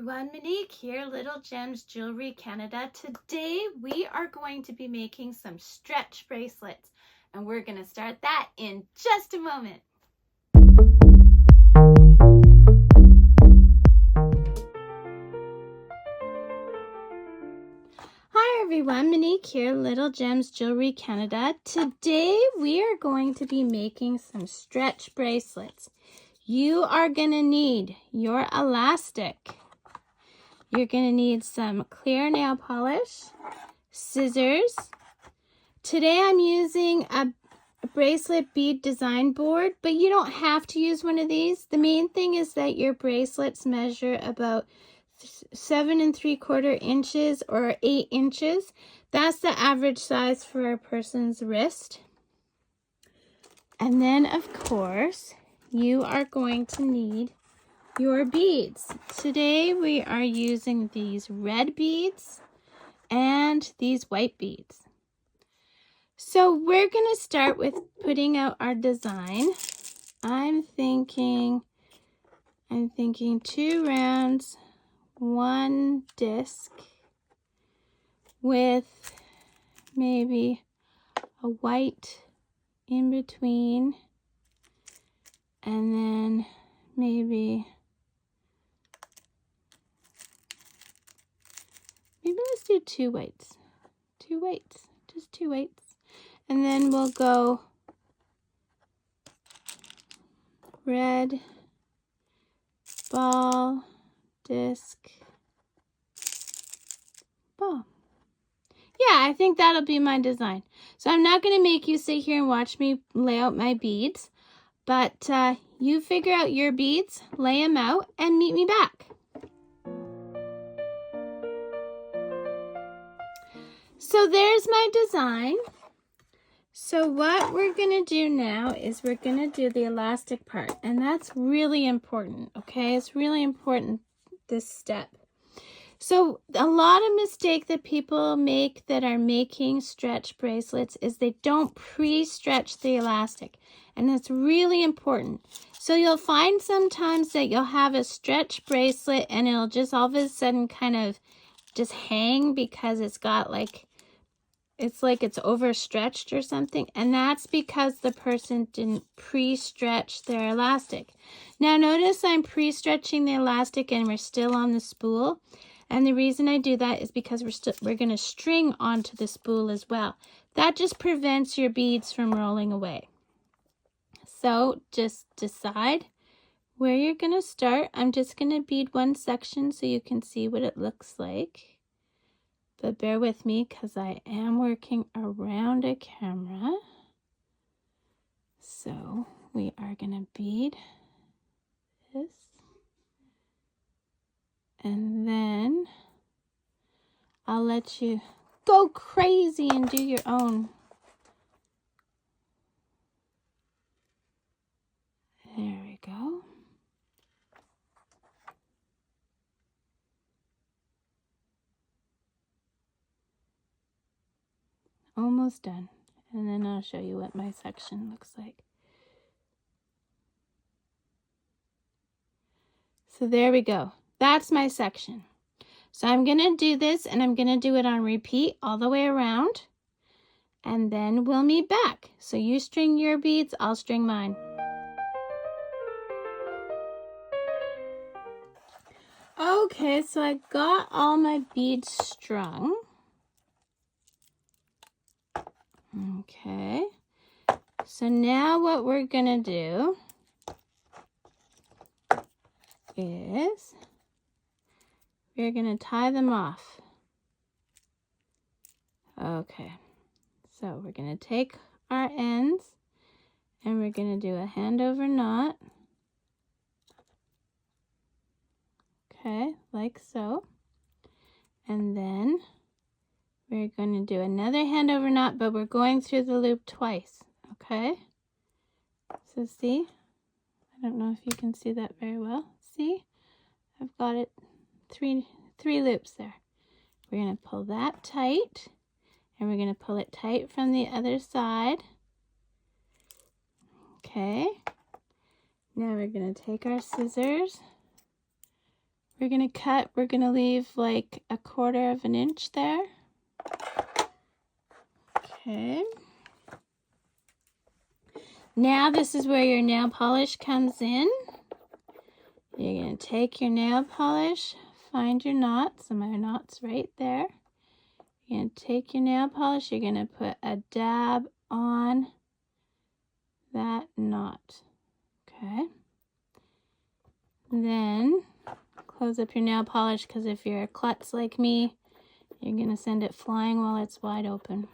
everyone, Monique here, Little Gems Jewelry Canada. Today we are going to be making some stretch bracelets, and we're going to start that in just a moment. Hi everyone, Monique here, Little Gems Jewelry Canada. Today we are going to be making some stretch bracelets. You are going to need your elastic. You're going to need some clear nail polish, scissors. Today I'm using a bracelet bead design board, but you don't have to use one of these. The main thing is that your bracelets measure about 7 3/4 inches or 8 inches. That's the average size for a person's wrist. And then, of course, you are going to need your beads. Today we are using these red beads and these white beads. So we're going to start with putting out our design. I'm thinking 2 rounds, 1 disc with maybe a white in between, and then maybe let's do 2 whites. 2 whites, just 2 whites. And then we'll go red, ball, disc, ball. Yeah, I think that'll be my design. So I'm not going to make you sit here and watch me lay out my beads, but you figure out your beads, lay them out, and meet me back. So there's my design. So what we're going to do now is we're going to do the elastic part, and that's really important, okay? It's really important, this step. So a lot of mistake that people make that are making stretch bracelets is they don't pre-stretch the elastic, and that's really important. So you'll find sometimes that you'll have a stretch bracelet and it'll just all of a sudden kind of just hang because it's got like, it's like it's overstretched or something, and that's because the person didn't pre-stretch their elastic. Now notice I'm pre-stretching the elastic and we're still on the spool, and the reason I do that is because we're going to string onto the spool as well. That just prevents your beads from rolling away. So just decide where you're going to start. I'm just going to bead one section so you can see what it looks like. But bear with me because I am working around a camera. So we are going to bead this. And then I'll let you go crazy and do your own. There we go. Almost done. And then I'll show you what my section looks like. So there we go. That's my section. So I'm going to do this, and I'm going to do it on repeat all the way around. And then we'll meet back. So you string your beads, I'll string mine. Okay, so I got all my beads strung. Okay, so now what we're gonna do is we're gonna tie them off. Okay, so we're gonna take our ends and we're gonna do a hand over knot. Okay, like so. And then we're going to do another hand over knot, but we're going through the loop twice, okay? So see, I don't know if you can see that very well. See, I've got it three loops there. We're going to pull that tight, and we're going to pull it tight from the other side. Okay, now we're going to take our scissors. we're going to cut, we're going to leave like 1/4 of an inch there. Okay. Now this is where your nail polish comes in. You're going to take your nail polish, find your knots, and my knot's right there. You're going to take your nail polish, you're going to put a dab on that knot. Okay. Then close up your nail polish, because if you're a klutz like me, you're going to send it flying while it's wide open.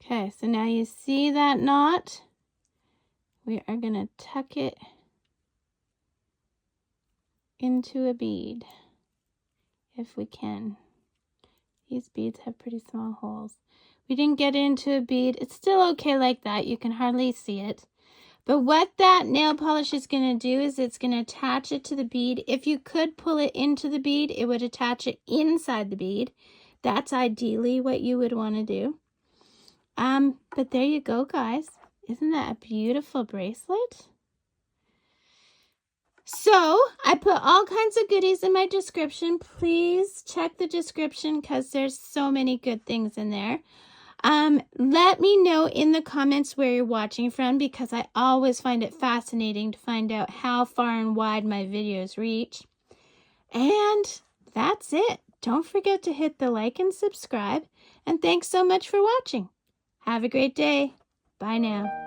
Okay, so now you see that knot. We are going to tuck it into a bead if we can. These beads have pretty small holes. We didn't get into a bead. It's still okay like that. You can hardly see it. But what that nail polish is going to do is it's going to attach it to the bead. If you could pull it into the bead, it would attach it inside the bead. That's ideally what you would want to do. But there you go, guys. Isn't that a beautiful bracelet? So I put all kinds of goodies in my description. Please check the description because there's so many good things in there. Let me know in the comments where you're watching from, because I always find it fascinating to find out how far and wide my videos reach. And that's it. Don't forget to hit the like and subscribe. And thanks so much for watching. Have a great day. Bye now.